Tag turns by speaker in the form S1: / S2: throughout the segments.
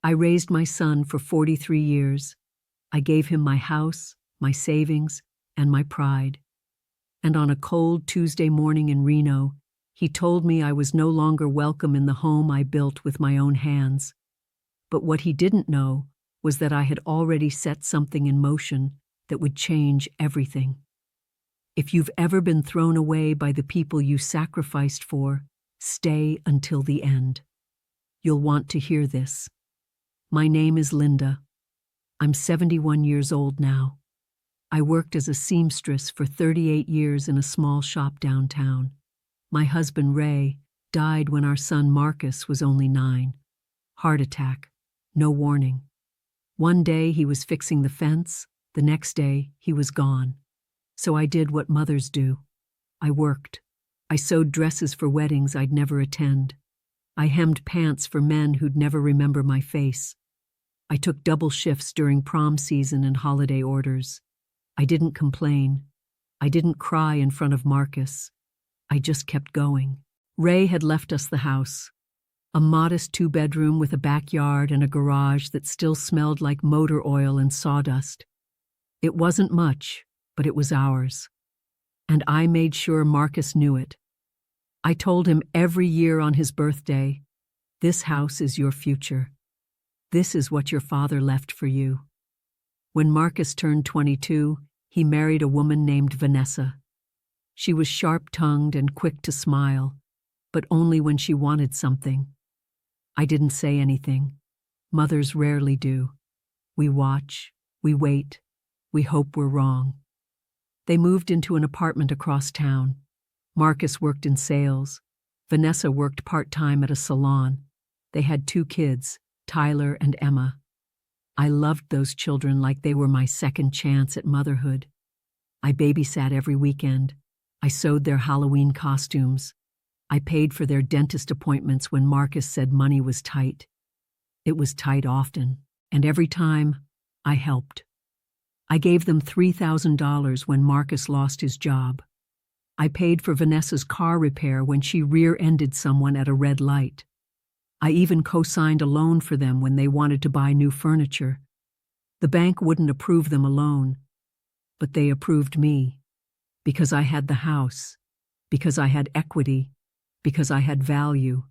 S1: I raised my son for 43 years. I gave him my house, my savings, and my pride. And on a cold Tuesday morning in Reno, he told me I was no longer welcome in the home I built with my own hands. But what he didn't know was that I had already set something in motion that would change everything. If you've ever been thrown away by the people you sacrificed for, stay until the end. You'll want to hear this. My name is Linda. I'm 71 years old now. I worked as a seamstress for 38 years in a small shop downtown. My husband, Ray, died when our son Marcus was only 9. Heart attack, no warning. One day he was fixing the fence, the next day he was gone. So I did what mothers do. I worked. I sewed dresses for weddings I'd never attend. I hemmed pants for men who'd never remember my face. I took double shifts during prom season and holiday orders. I didn't complain. I didn't cry in front of Marcus. I just kept going. Ray had left us the house. A modest 2-bedroom with a backyard and a garage that still smelled like motor oil and sawdust. It wasn't much, but it was ours. And I made sure Marcus knew it. I told him every year on his birthday, "This house is your future. This is what your father left for you." When Marcus turned 22, he married a woman named Vanessa. She was sharp-tongued and quick to smile, but only when she wanted something. I didn't say anything. Mothers rarely do. We watch, we wait, we hope we're wrong. They moved into an apartment across town. Marcus worked in sales. Vanessa worked part-time at a salon. They had 2 kids, Tyler and Emma. I loved those children like they were my second chance at motherhood. I babysat every weekend. I sewed their Halloween costumes. I paid for their dentist appointments when Marcus said money was tight. It was tight often, and every time, I helped. I gave them $3,000 when Marcus lost his job. I paid for Vanessa's car repair when she rear-ended someone at a red light. I even co-signed a loan for them when they wanted to buy new furniture. The bank wouldn't approve them a loan, but they approved me. Because I had the house, because I had equity, because I had value.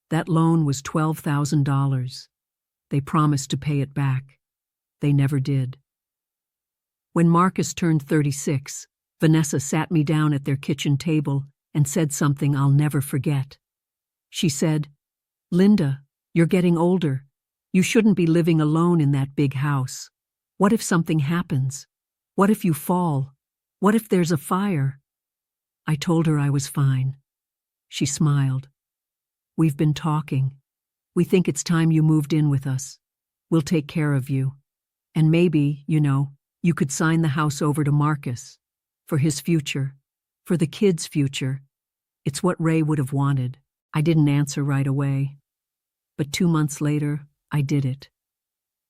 S1: That loan was $12,000. They promised to pay it back. They never did. When Marcus turned 36, Vanessa sat me down at their kitchen table and said something I'll never forget. She said, "Linda, you're getting older. You shouldn't be living alone in that big house. What if something happens? What if you fall? What if there's a fire?" I told her I was fine. She smiled. "We've been talking. We think it's time you moved in with us. We'll take care of you. And maybe, you could sign the house over to Marcus. For his future. For the kids' future. It's what Ray would have wanted." I didn't answer right away. But 2 months later, I did it.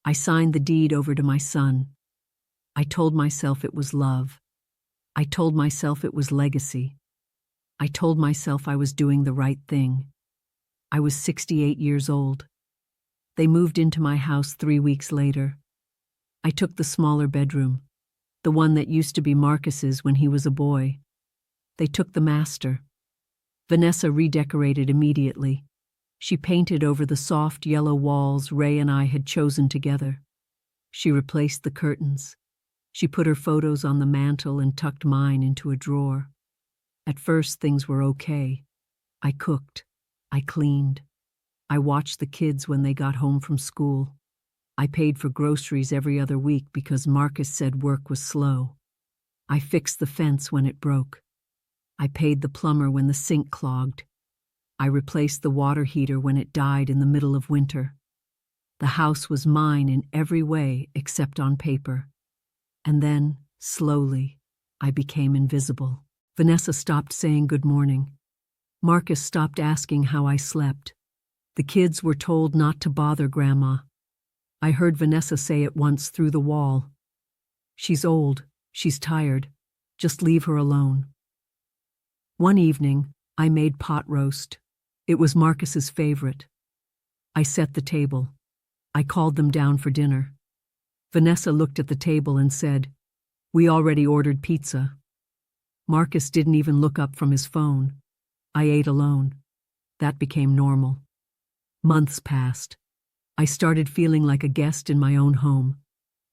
S1: I signed the deed over to my son. I told myself it was love. I told myself it was legacy. I told myself I was doing the right thing. I was 68 years old. They moved into my house 3 weeks later. I took the smaller bedroom, the one that used to be Marcus's when he was a boy. They took the master. Vanessa redecorated immediately. She painted over the soft yellow walls Ray and I had chosen together. She replaced the curtains. She put her photos on the mantel and tucked mine into a drawer. At first, things were okay. I cooked. I cleaned. I watched the kids when they got home from school. I paid for groceries every other week because Marcus said work was slow. I fixed the fence when it broke. I paid the plumber when the sink clogged. I replaced the water heater when it died in the middle of winter. The house was mine in every way except on paper. And then, slowly, I became invisible. Vanessa stopped saying good morning. Marcus stopped asking how I slept. The kids were told not to bother Grandma. I heard Vanessa say it once through the wall. "She's old, she's tired. Just leave her alone." One evening, I made pot roast. It was Marcus's favorite. I set the table. I called them down for dinner. Vanessa looked at the table and said, "We already ordered pizza." Marcus didn't even look up from his phone. I ate alone. That became normal. Months passed. I started feeling like a guest in my own home.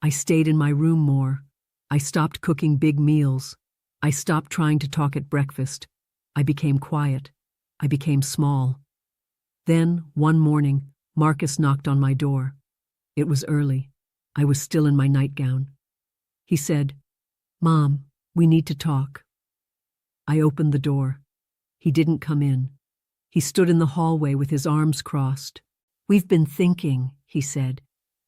S1: I stayed in my room more. I stopped cooking big meals. I stopped trying to talk at breakfast. I became quiet. I became small. Then, one morning, Marcus knocked on my door. It was early. I was still in my nightgown. He said, "Mom, we need to talk." I opened the door. He didn't come in. He stood in the hallway with his arms crossed. "We've been thinking," he said.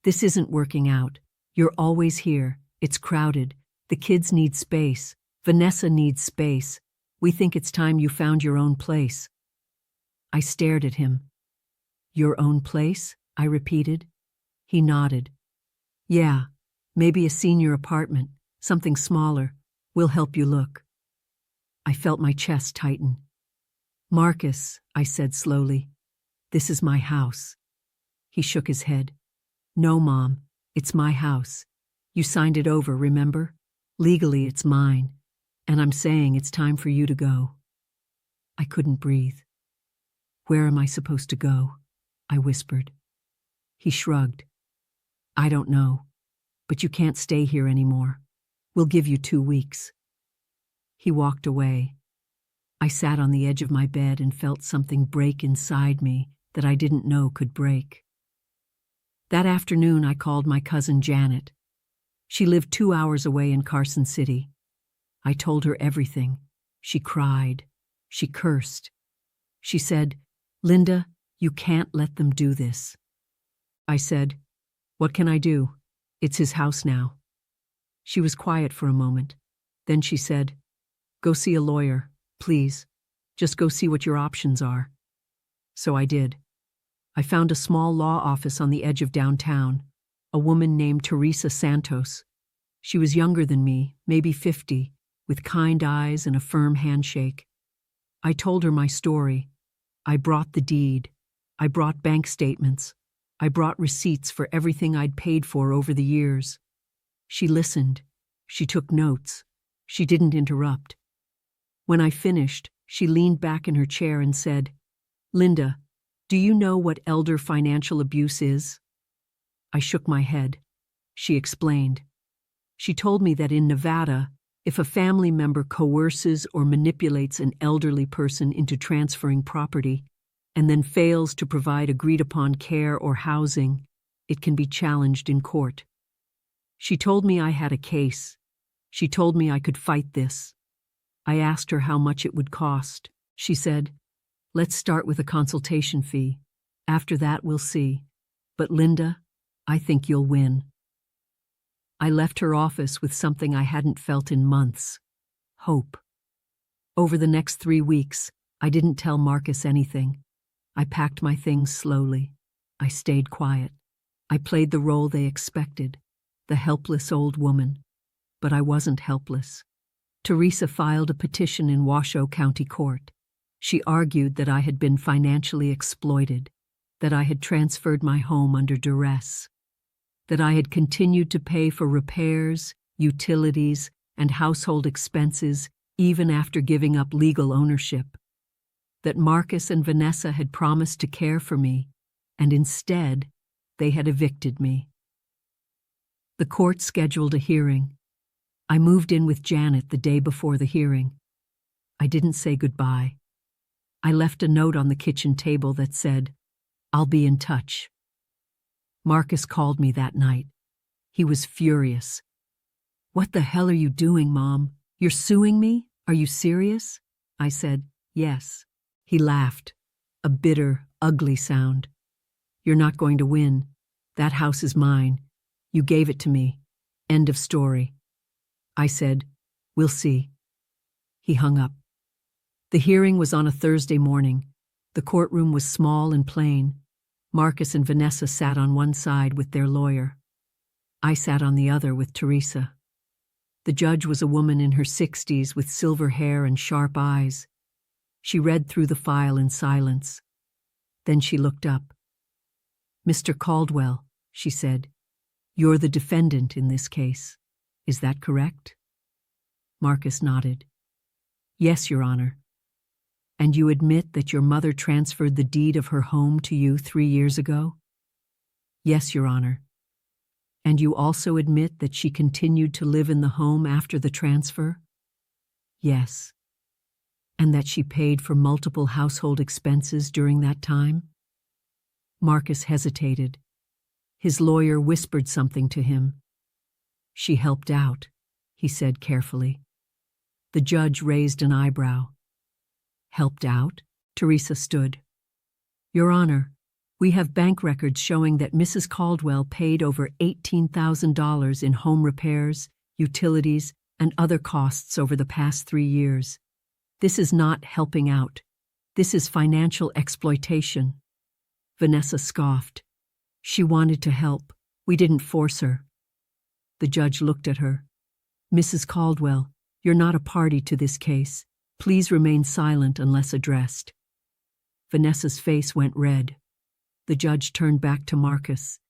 S1: "This isn't working out. You're always here. It's crowded. The kids need space. Vanessa needs space. We think it's time you found your own place." I stared at him. "Your own place?" I repeated. He nodded. "Yeah, maybe a senior apartment, something smaller. We'll help you look." I felt my chest tighten. "Marcus," I said slowly, "this is my house." He shook his head. "No, Mom, it's my house. You signed it over, remember? Legally, it's mine. And I'm saying it's time for you to go." I couldn't breathe. "Where am I supposed to go?" I whispered. He shrugged. "I don't know, but you can't stay here anymore. We'll give you 2 weeks." He walked away. I sat on the edge of my bed and felt something break inside me that I didn't know could break. That afternoon, I called my cousin Janet. She lived 2 hours away in Carson City. I told her everything. She cried. She cursed. She said, "Linda, you can't let them do this." I said, "What can I do? It's his house now." She was quiet for a moment. Then she said, "Go see a lawyer, please. Just go see what your options are." So I did. I found a small law office on the edge of downtown, a woman named Teresa Santos. She was younger than me, maybe 50, with kind eyes and a firm handshake. I told her my story. I brought the deed. I brought bank statements. I brought receipts for everything I'd paid for over the years. She listened. She took notes. She didn't interrupt. When I finished, she leaned back in her chair and said, "Linda, do you know what elder financial abuse is?" I shook my head. She explained. She told me that in Nevada, if a family member coerces or manipulates an elderly person into transferring property and then fails to provide agreed-upon care or housing, it can be challenged in court. She told me I had a case. She told me I could fight this. I asked her how much it would cost. She said, "Let's start with a consultation fee. After that, we'll see. But Linda, I think you'll win." I left her office with something I hadn't felt in months: hope. Over the next 3 weeks, I didn't tell Marcus anything. I packed my things slowly. I stayed quiet. I played the role they expected, the helpless old woman. But I wasn't helpless. Teresa filed a petition in Washoe County Court. She argued that I had been financially exploited, that I had transferred my home under duress, that I had continued to pay for repairs, utilities, and household expenses even after giving up legal ownership, that Marcus and Vanessa had promised to care for me, and instead, they had evicted me. The court scheduled a hearing. I moved in with Janet the day before the hearing. I didn't say goodbye. I left a note on the kitchen table that said, "I'll be in touch." Marcus called me that night. He was furious. "What the hell are you doing, Mom? You're suing me? Are you serious?" I said, "Yes." He laughed, a bitter, ugly sound. "You're not going to win. That house is mine. You gave it to me. End of story." I said, "We'll see." He hung up. The hearing was on a Thursday morning. The courtroom was small and plain. Marcus and Vanessa sat on one side with their lawyer. I sat on the other with Teresa. The judge was a woman in her 60s with silver hair and sharp eyes. She read through the file in silence. Then she looked up. "Mr. Caldwell," she said. You're the defendant in this case. Is that correct? Marcus nodded. Yes, Your Honor. And you admit that your mother transferred the deed of her home to you 3 years ago? Yes, Your Honor. And you also admit that she continued to live in the home after the transfer? Yes. And that she paid for multiple household expenses during that time? Marcus hesitated. His lawyer whispered something to him. She helped out, he said carefully. The judge raised an eyebrow. Helped out? Teresa stood. Your Honor, we have bank records showing that Mrs. Caldwell paid over $18,000 in home repairs, utilities, and other costs over the past 3 years. This is not helping out. This is financial exploitation. Vanessa scoffed. She wanted to help. We didn't force her. The judge looked at her. Mrs. Caldwell, you're not a party to this case. Please remain silent unless addressed. Vanessa's face went red. The judge turned back to Marcus.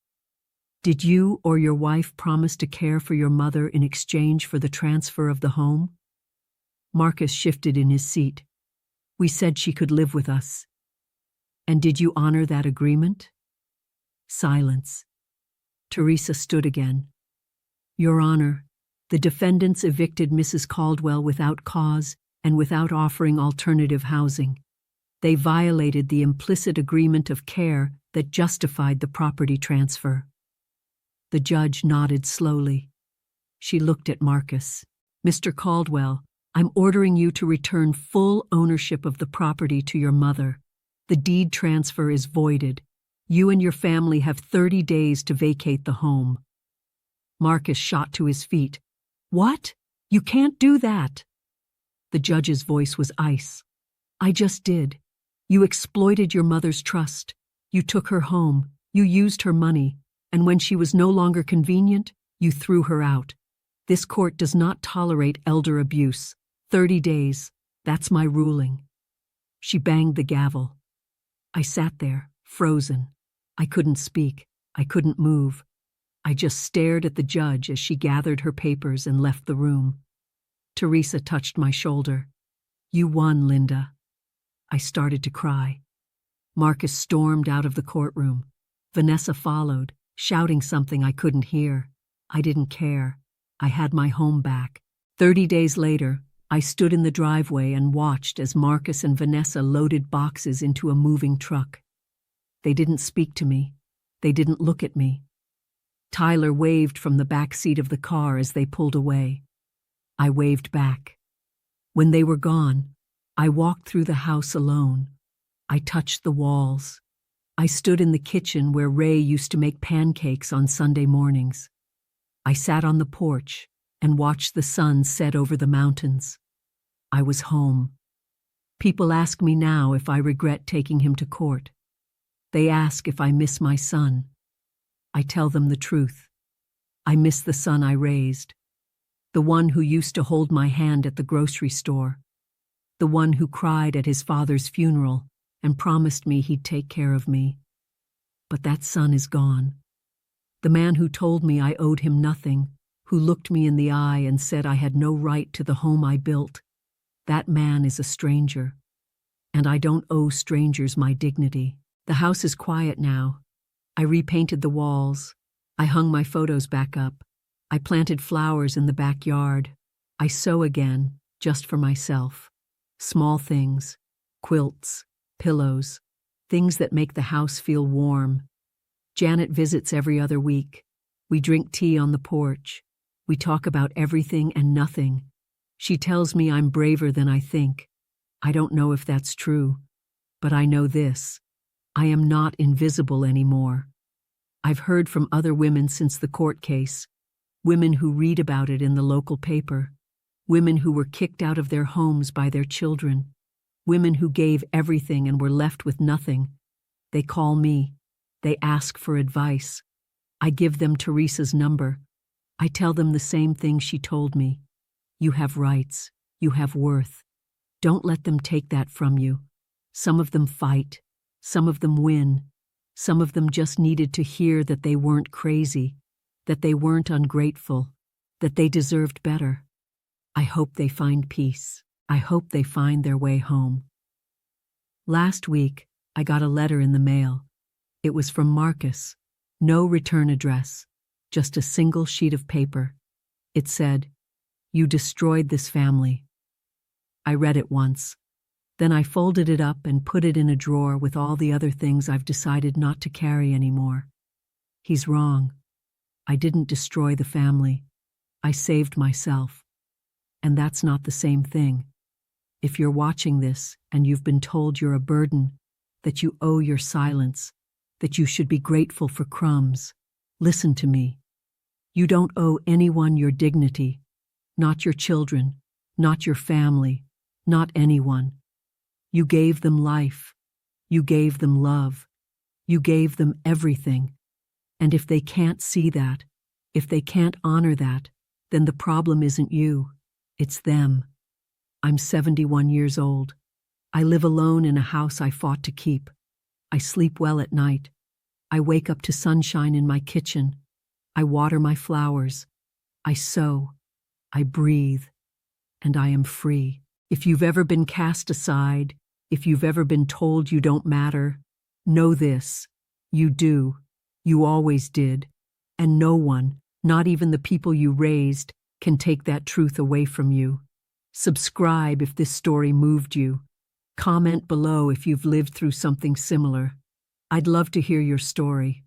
S1: Did you or your wife promise to care for your mother in exchange for the transfer of the home? Marcus shifted in his seat. We said she could live with us. And did you honor that agreement? Silence. Teresa stood again. Your Honor, the defendants evicted Mrs. Caldwell without cause and without offering alternative housing. They violated the implicit agreement of care that justified the property transfer. The judge nodded slowly. She looked at Marcus. Mr. Caldwell, I'm ordering you to return full ownership of the property to your mother. The deed transfer is voided. You and your family have 30 days to vacate the home. Marcus shot to his feet. What? You can't do that. The judge's voice was ice. I just did. You exploited your mother's trust. You took her home. You used her money. And when she was no longer convenient, you threw her out. This court does not tolerate elder abuse. 30 days. That's my ruling. She banged the gavel. I sat there, frozen. I couldn't speak. I couldn't move. I just stared at the judge as she gathered her papers and left the room. Teresa touched my shoulder. You won, Linda. I started to cry. Marcus stormed out of the courtroom. Vanessa followed, shouting something I couldn't hear. I didn't care. I had my home back. 30 days later, I stood in the driveway and watched as Marcus and Vanessa loaded boxes into a moving truck. They didn't speak to me. They didn't look at me. Tyler waved from the back seat of the car as they pulled away. I waved back. When they were gone, I walked through the house alone. I touched the walls. I stood in the kitchen where Ray used to make pancakes on Sunday mornings. I sat on the porch and watched the sun set over the mountains. I was home. People ask me now if I regret taking him to court. They ask if I miss my son. I tell them the truth. I miss the son I raised. The one who used to hold my hand at the grocery store. The one who cried at his father's funeral and promised me he'd take care of me. But that son is gone. The man who told me I owed him nothing, who looked me in the eye and said I had no right to the home I built, that man is a stranger. And I don't owe strangers my dignity. The house is quiet now. I repainted the walls. I hung my photos back up. I planted flowers in the backyard. I sew again, just for myself. Small things, quilts, pillows, things that make the house feel warm. Janet visits every other week. We drink tea on the porch. We talk about everything and nothing. She tells me I'm braver than I think. I don't know if that's true, but I know this. I am not invisible anymore. I've heard from other women since the court case, women who read about it in the local paper, women who were kicked out of their homes by their children, women who gave everything and were left with nothing. They call me. They ask for advice. I give them Teresa's number. I tell them the same thing she told me. You have rights. You have worth. Don't let them take that from you. Some of them fight. Some of them win. Some of them just needed to hear that they weren't crazy, that they weren't ungrateful, that they deserved better. I hope they find peace. I hope they find their way home. Last week, I got a letter in the mail. It was from Marcus. No return address, just a single sheet of paper. It said, "You destroyed this family." I read it once. Then I folded it up and put it in a drawer with all the other things I've decided not to carry anymore. He's wrong. I didn't destroy the family. I saved myself. And that's not the same thing. If you're watching this and you've been told you're a burden, that you owe your silence, that you should be grateful for crumbs, listen to me. You don't owe anyone your dignity, not your children, not your family, not anyone. You gave them life. You gave them love. You gave them everything. And if they can't see that, if they can't honor that, then the problem isn't you, it's them. I'm 71 years old. I live alone in a house I fought to keep. I sleep well at night. I wake up to sunshine in my kitchen. I water my flowers. I sew. I breathe. And I am free. If you've ever been cast aside, if you've ever been told you don't matter, know this. You do. You always did. And no one, not even the people you raised, can take that truth away from you. Subscribe if this story moved you. Comment below if you've lived through something similar. I'd love to hear your story.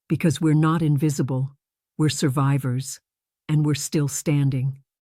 S1: Because we're not invisible. We're survivors. And we're still standing.